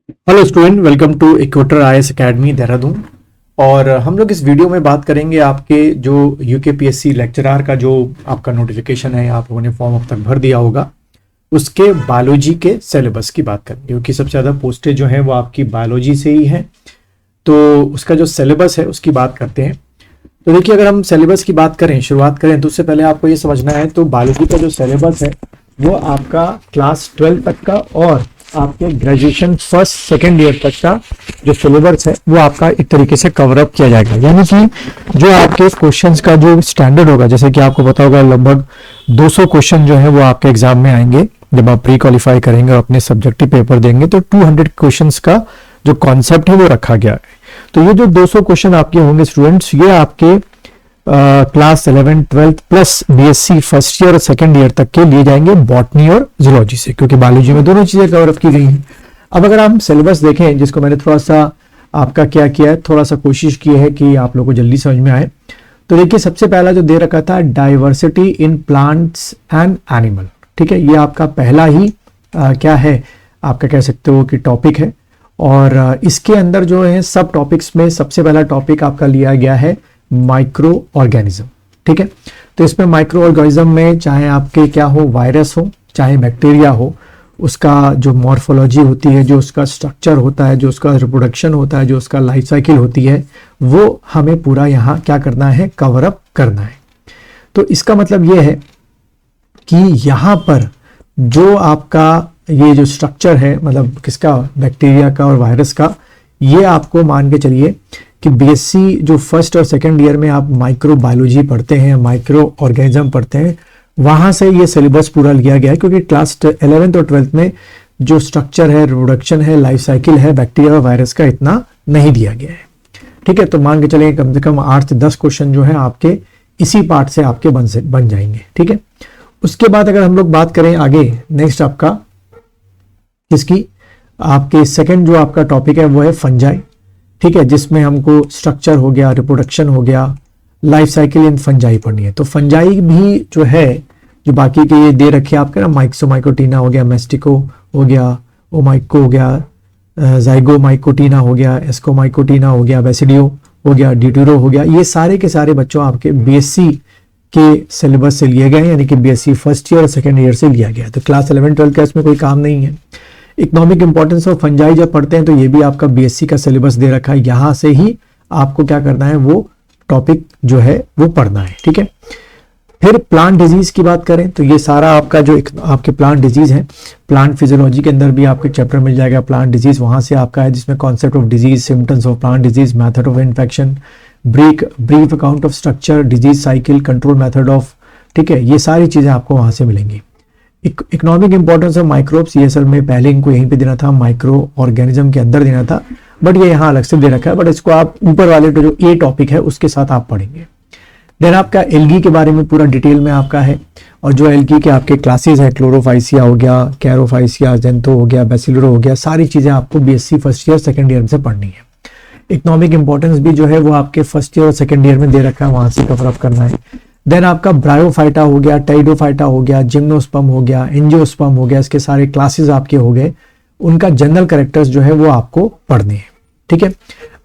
Hello student, welcome to Equator IAS academy Dehradun. और हम लोग इस वीडियो में बात करेंगे आपके जो यूकेपीएससी लेक्चरर का जो आपका नोटिफिकेशन है, आप लोगों ने फॉर्म अब तक भर दिया होगा, उसके बायोलॉजी के सिलेबस की बात करेंगे क्योंकि सबसे ज़्यादा पोस्टें जो हैं वो आपकी बायोलॉजी से ही हैं। तो उसका जो सिलेबस है उसकी बात करते हैं। तो देखिए, अगर हम सिलेबस की बात करें, शुरुआत करें, तो उससे पहले आपको ये समझना है तो बायोलॉजी का जो सिलेबस है वो आपका क्लास 12 तक का और आपके ग्रेजुएशन फर्स्ट सेकेंड ईयर तक का जो सिलेबस है वो आपका एक तरीके से कवर अप किया जाएगा। यानी कि जो आपके क्वेश्चंस का जो स्टैंडर्ड होगा, जैसे कि आपको पता होगा लगभग 200 क्वेश्चन जो है वो आपके एग्जाम में आएंगे। जब आप प्री क्वालिफाई करेंगे और अपने सब्जेक्टिव पेपर देंगे तो 200 क्वेश्चंस का जो कॉन्सेप्ट है वो रखा गया है। तो ये जो 200 क्वेश्चन आपके होंगे स्टूडेंट्स, ये आपके class 11 12 plus BSc first year और सेकंड ईयर तक के लिए जाएंगे बॉटनी और जूलॉजी से, क्योंकि बायोलॉजी में दोनों चीजें कवर अप की गई हैं। अब अगर हम सिलेबस देखें, जिसको मैंने थोड़ा सा आपका क्या किया है, थोड़ा सा कोशिश की है कि आप लोगों को जल्दी समझ में आए। तो देखिए, सबसे पहला जो दे रखा था diversity in plants and animal, ठीक है, ये आपका पहला ही क्या है, आपका कह सकते हो कि टॉपिक है। और इसके अंदर जो है सब टॉपिक्स में सबसे पहला टॉपिक आपका लिया गया है माइक्रो ऑर्गेनिज्म, ठीक है। तो इसमें माइक्रो ऑर्गेनिज्म में चाहे आपके क्या हो, वायरस हो चाहे बैक्टीरिया हो, उसका जो मॉर्फोलॉजी होती है, जो उसका स्ट्रक्चर होता है, जो उसका रिप्रोडक्शन होता है, जो उसका लाइफ साइकिल होती है, वो हमें पूरा यहाँ क्या करना है, कवर अप करना है। तो इसका मतलब ये है कि यहाँ पर जो आपका ये जो स्ट्रक्चर है, मतलब किसका, बैक्टीरिया का और वायरस का, ये आपको मान के चलिए कि बीएससी जो फर्स्ट और सेकंड ईयर में आप माइक्रो बायोलॉजी पढ़ते हैं, माइक्रो ऑर्गेनिज्म पढ़ते हैं, वहां से ये सिलेबस पूरा लिया गया है। क्योंकि क्लास 11th और 12th में जो स्ट्रक्चर है, रिप्रोडक्शन है, लाइफ साइकिल है बैक्टीरिया और वायरस का, इतना नहीं दिया गया है, ठीक है। तो मान के चलिए कम से कम 8 से 10 क्वेश्चन जो है आपके इसी पार्ट से आपके बन जाएंगे, ठीक है। उसके बाद अगर हम लोग बात करें आगे, नेक्स्ट आपका किसकी, आपके सेकंड जो आपका टॉपिक है वो है फंजाई, ठीक है, जिसमें हमको स्ट्रक्चर हो गया, रिप्रोडक्शन हो गया, लाइफ साइकिल इन फंजाई पढ़नी है। तो फंजाई भी जो है, जो बाकी के ये दे रखे आपके ना, माइक्सोमाइकोटीना हो गया, मेस्टिको हो गया, ओमाइको हो गया, जाइगोमाइकोटीना हो गया, एस्कोमाइकोटीना हो गया, बेसिडियो हो गया, ड्यूटेरो हो गया, ये सारे के सारे बच्चों आपके बीएससी के सिलेबस से लिए गए, यानी कि बीएससी फर्स्ट ईयर और सेकेंड ईयर से लिया गया। तो क्लास 11 12 का इसमें कोई काम नहीं है। इकोनॉमिक इंपॉर्टेंस ऑफ फंजाई जब पढ़ते हैं तो ये भी आपका बीएससी का सिलेबस दे रखा है, यहां से ही आपको क्या करना है, वो टॉपिक जो है वो पढ़ना है, ठीक है। फिर प्लांट डिजीज की बात करें तो ये सारा आपका जो आपके प्लांट डिजीज है, प्लांट फिजियोलॉजी के अंदर भी आपको चैप्टर मिल जाएगा प्लांट डिजीज, वहां से आपका है, जिसमें concept of disease, symptoms of plant disease, method of infection, brief account of structure, disease cycle, control method of, ठीक है, ये सारी चीजें आपको वहां से मिलेंगी। इकोनॉमिक इंपॉर्टेंस ऑफ माइक्रोब्स, ये असल में पहले इनको यहीं पे देना था, माइक्रो ऑर्गेनिज्म के अंदर देना था, बट ये यहाँ अलग से दे रखा है, बट इसको आप ऊपर वाले जो ए टॉपिक है उसके साथ आप पढ़ेंगे। देन आपका एल्गी के बारे में पूरा डिटेल में आपका है, और जो एल्गी के आपके क्लासेस है, क्लोरोफाइसिया हो गया, कैरोफाइसिया, जेंथो हो गया, बेसिलरो हो गया, सारी चीजें आपको BSc first year second year से पढ़नी है। इकोनॉमिक इंपॉर्टेंस भी जो है वो आपके फर्स्ट ईयर और सेकेंड ईयर में दे रखा है, वहां से कवर अप करना है। देन आपका ब्रायोफाइटा हो गया, टेरिडोफाइटा हो गया, जिम्नोस्पर्म हो गया, एंजियोस्पर्म हो गया, इसके सारे क्लासेस आपके हो गए, उनका जनरल कैरेक्टर्स जो है वो आपको पढ़ने हैं, ठीक है।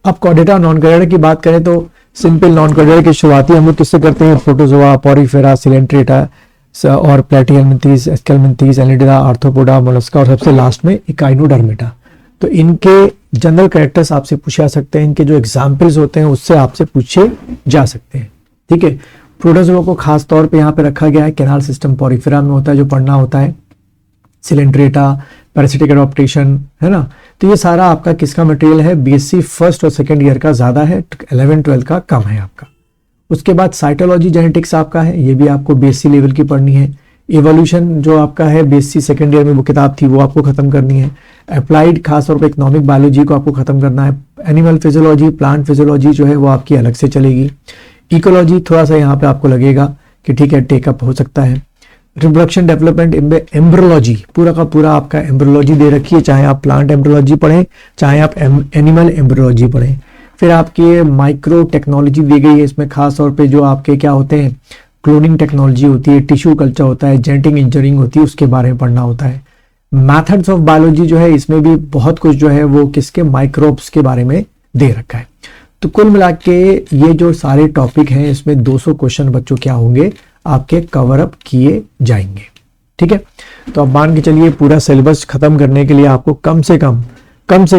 अब कॉर्डेटा नॉन कॉर्डेटा की बात करें तो सिंपल नॉन कॉर्डेटा की शुरुआती हम लोग किससे करते हैं, प्रोटोजोआ, पॉरीफेरा, सिलेंट्रेटा और प्लेटिहेल्मिंथीज, एस्केल्मिंथीज, एलिडेरा, आर्थ्रोपोडा, मोलस्का, और सबसे लास्ट में इकाइनोडर्मेटा। तो इनके जनरल कैरेक्टर्स आपसे पूछे जा सकते हैं, इनके जो एग्जाम्पल्स होते हैं उससे आपसे पूछे जा सकते हैं, ठीक है। प्रोटोजोआ को खास तौर पे यहाँ पे रखा गया है, कैनाल सिस्टम पॉरीफेरा में होता है जो पढ़ना होता है, सिलेंट्रेटा, पैरासिटिक एडॉप्टेशन, है ना। तो ये सारा आपका किसका मटेरियल है, बीएससी फर्स्ट और सेकंड ईयर का ज्यादा है, 11 12 का कम है आपका। उसके बाद साइटोलॉजी जेनेटिक्स आपका है, ये भी आपको बीएससी लेवल की पढ़नी है। इवोल्यूशन जो आपका है बीएससी सेकंड ईयर में वो किताब थी, वो आपको खत्म करनी है। अप्लाइड खासतौर पर इकोनॉमिक बायोलॉजी को आपको खत्म करना है। एनिमल फिजियोलॉजी, प्लांट फिजियोलॉजी जो है वो आपकी अलग से चलेगी। इकोलॉजी थोड़ा सा यहाँ पे आपको लगेगा कि ठीक है, टेकअप हो सकता है। रिप्रोडक्शन डेवलपमेंट, एम्ब्रियोलॉजी, पूरा का पूरा आपका एम्ब्रियोलॉजी दे रखी है, चाहे आप प्लांट एम्ब्रियोलॉजी पढ़ें चाहे आप एनिमल एम्ब्रियोलॉजी पढ़ें। फिर आपके माइक्रो टेक्नोलॉजी दी गई है, इसमें खास तौर पे जो आपके क्या होते हैं, क्लोनिंग टेक्नोलॉजी होती है, टिश्यू कल्चर होता है, जेनेटिक इंजीनियरिंग होती है, उसके बारे में पढ़ना होता है। मैथड्स ऑफ बायोलॉजी जो है इसमें भी बहुत कुछ जो है वो किसके माइक्रोब्स के बारे में दे रखा है। तो कुल मिला के ये जो सारे टॉपिक हैं इसमें 200 क्वेश्चन बच्चों क्या होंगे आपके कवर अप किए जाएंगे। ठीक है, तो अब मान के चलिए पूरा सिलेबस खत्म करने के लिए आपको कम से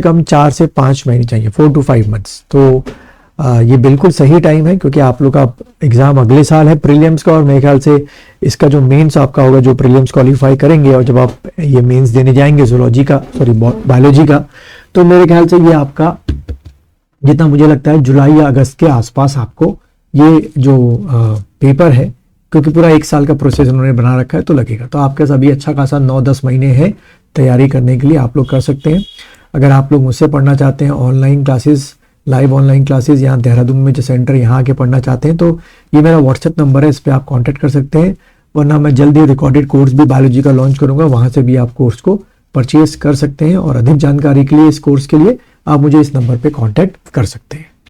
कम 4 से 5 महीने चाहिए, 4 to 5 months। तो ये बिल्कुल सही टाइम है क्योंकि आप लोग का एग्जाम अगले साल है प्रीलिम्स का, और मेरे ख्याल से इसका जो मेंस आपका होगा, जो प्रीलिम्स क्वालिफाई करेंगे और जब आप ये मेंस देने जाएंगे बायोलॉजी का, तो मेरे ख्याल से ये आपका जितना मुझे लगता है जुलाई या अगस्त के आसपास आपको ये जो पेपर है, क्योंकि पूरा 1 साल का प्रोसेस उन्होंने बना रखा है, तो लगेगा। तो आपके पास अभी अच्छा खासा 9-10 महीने हैं तैयारी करने के लिए, आप लोग कर सकते हैं। अगर आप लोग मुझसे पढ़ना चाहते हैं online classes, live online classes यहाँ देहरादून में जो सेंटर यहाँ आके पढ़ना चाहते हैं, तो ये मेरा व्हाट्सएप नंबर है, इस पर आप कांटेक्ट कर सकते हैं। वरना मैं जल्दी रिकॉर्डेड कोर्स भी बायोलॉजी का लॉन्च करूंगा, वहां से भी आप कोर्स को परचेज कर सकते हैं। और अधिक जानकारी के लिए इस कोर्स के लिए आप मुझे इस नंबर पे कांटेक्ट कर सकते हैं।